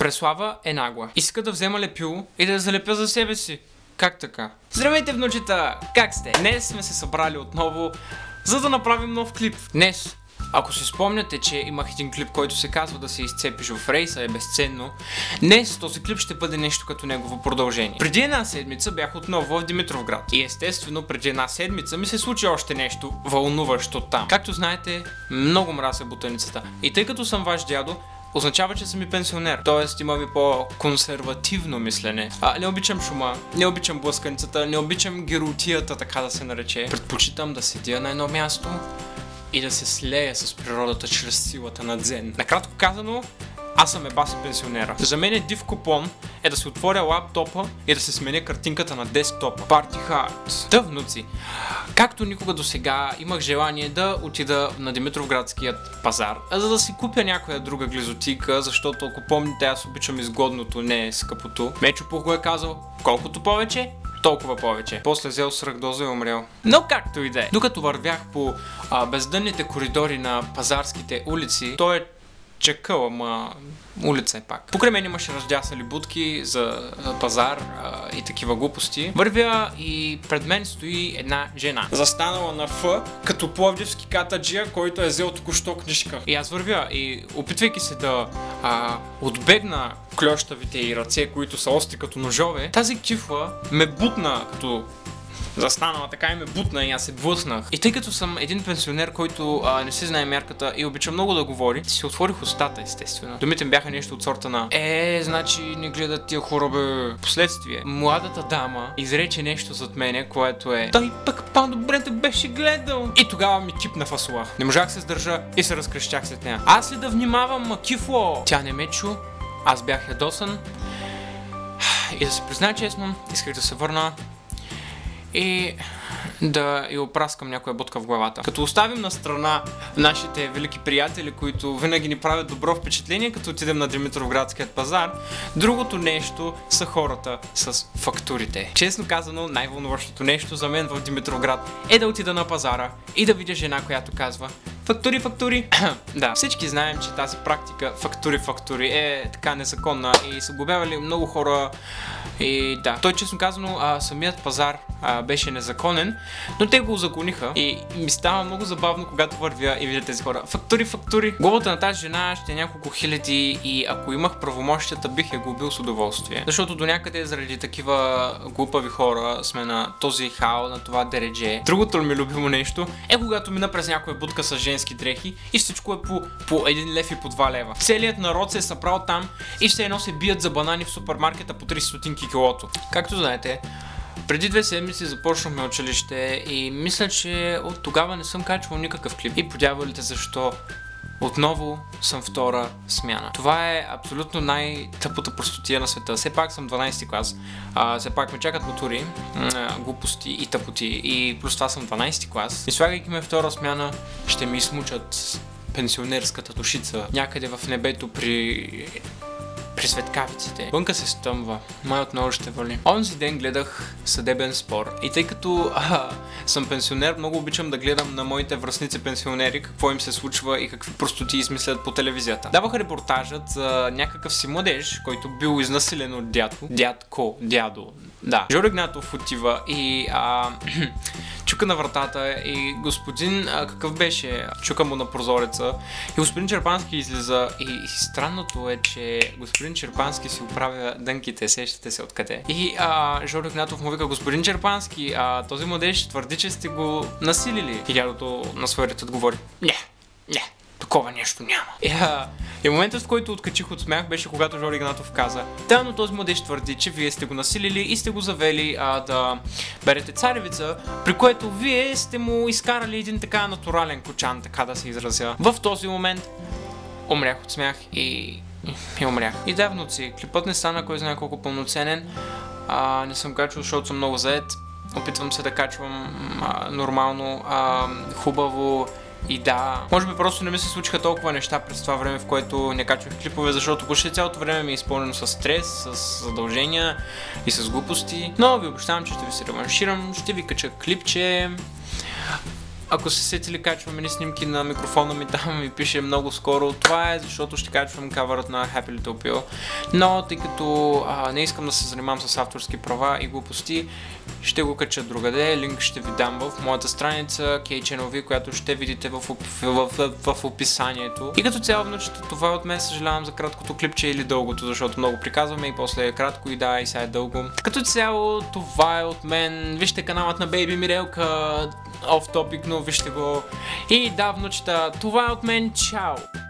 Преслава е нагла. Иска да взема лепило и да я залепя за себе си. Как така? Здравейте, внучета! Как сте? Днес сме се събрали отново, за да направим нов клип. Днес, ако си спомняте, че имах един клип, който се казва да се изцепиш в рейса, е безценно. Днес този клип ще бъде нещо като негово продължение. Преди една седмица бях отново в Димитровград. И естествено, преди една седмица ми се случи още нещо вълнуващо там. Както знаете, много мразя ботаницата. И тъй като съм ваш дядо, означава, че съм и пенсионер. Тоест има ми по-консервативно мислене. Не обичам шума, не обичам блъсканицата, не обичам геротията, така да се нарече. Предпочитам да седя на едно място и да се слея с природата чрез силата на дзен. Накратко казано, аз съм ебаси пенсионера. За мен див купон е да се отворя лаптопа и да се сменя картинката на десктопа. Party Hard. Да, внуци. Както никога до сега имах желание да отида на Димитровградският пазар, за да си купя някоя друга глизотика, защото ако помните, аз обичам изгодното, не скъпото. Мечо Пух го е казал, колкото повече, толкова повече. После взел свръхдоза и умрял. Но както и да е. Докато вървях по бездънните коридори на пазарските улици, той е чакъл, ама улица е пак. Покрай мен имаше раздясали будки за пазар и такива глупости. Вървя и пред мен стои една жена, застанала на Ф, като пловдивски катаджия, който е взел току-що книжка. И аз вървя и опитвайки се да отбегна клещавите й ръце, които са остри като ножове, тази кифла ме бутна като застанала така и ме бутна и аз се блъснах. И тъй като съм един пенсионер, който не се знае мярката и обича много да говори, си отворих устата, естествено. Думите ми бяха нещо от сорта на значи не гледат тия хора, бе. Последствие, младата дама изрече нещо зад мене, което е: той пък по-добре да беше гледал. И тогава ми кипна фасула. Не можах се сдържа и се разкрещях след нея. Аз ли да внимавам, кифло? Тя не ме чу, аз бях ядосан. И да се призная честно, исках да се върна и да я опраскам някоя будка в главата. Като оставим на страна нашите велики приятели, които винаги ни правят добро впечатление, като отидем на Димитровградският пазар, другото нещо са хората с фактурите. Честно казано, най-вълнуващото нещо за мен в Димитровград е да отида на пазара и да видя жена, която казва: фактури, фактури. Да, всички знаем, че тази практика фактури е така незаконна и са глобявали много хора. И да, той честно казано, самият пазар беше незаконен, но те го узакониха и ми става много забавно, когато вървя и видя тези хора. Фактури. Глобата на тази жена ще е няколко хиляди и ако имах правомощията, бих я глобил с удоволствие. Защото до някъде заради такива глупави хора сме на този хал, на това дередже. Другото ми любимо нещо е когато мина през някоя будка с женски дрехи и всичко е по 1 лев и по 2 лева. Целият народ се е събрал там и все едно се бият за банани в супермаркета по 30 стотинки килото. Както знаете, преди 2 седмици започнахме училище и мисля, че от тогава не съм качвал никакъв клип. И подявалите защо отново съм втора смяна. Това е абсолютно най-тъпата простотия на света. Все пак съм 12 клас, все пак ме чакат матури, глупости и тъпоти и плюс това съм 12 клас. И слагайки ме втора смяна, ще ми измучат пенсионерската душица някъде в небето при светкавиците. Вънка се стъмва, май отново ще вали. Онзи ден гледах съдебен спор и тъй като съм пенсионер, много обичам да гледам на моите връстници пенсионери какво им се случва и какви простоти измислят по телевизията. Давах репортажът за някакъв си младеж, който бил изнасилен от дядо. Да. Жоро Игнатов отива и чука на вратата и господин, какъв беше, чука му на прозореца и господин Черпански излиза и странното е, че господин Черпански си оправя дънките, сещате се откъде. И Жоро Игнатов му вика: господин Черпански, този младеж твърди, че сте го насилили. И дядото на своя ред отговори: не, такова нещо няма. И моментът, в който откачих от смях, беше когато Жоро Игнатов каза: да, но този младеж твърди, че вие сте го насилили и сте го завели да берете царевица, при което вие сте му изкарали един така натурален кочан, така да се изразя. В този момент умрях от смях и умрях. И да, внуци, клипът не стана кой знае колко пълноценен. Не съм качвал, защото съм много заед. Опитвам се да качвам нормално, хубаво. И да, може би просто не ми се случиха толкова неща през това време, в което не качвах клипове, защото почти цялото време ми е изпълнено с стрес, с задължения и с глупости. Но ви обещавам, че ще ви се реванширам, ще ви кача клипче. ако се сетили, качваме ни снимки на микрофона ми, там ми пише много скоро. Това е защото ще качвам кавърът на Happy Little Pill. Но тъй като не искам да се занимавам с авторски права и глупости, ще го кача другаде. Линк ще ви дам в моята страница KChannelV, която ще видите в описанието. И като цяло, внучета, това е от мен. Съжалявам за краткото клипче или дългото, защото много приказваме и после е кратко и да, и сега е дълго. Като цяло, това е от мен. Вижте каналът на Baby Мирелка, off topic, но вижте го. И да, внучета, това е от мен. Чао!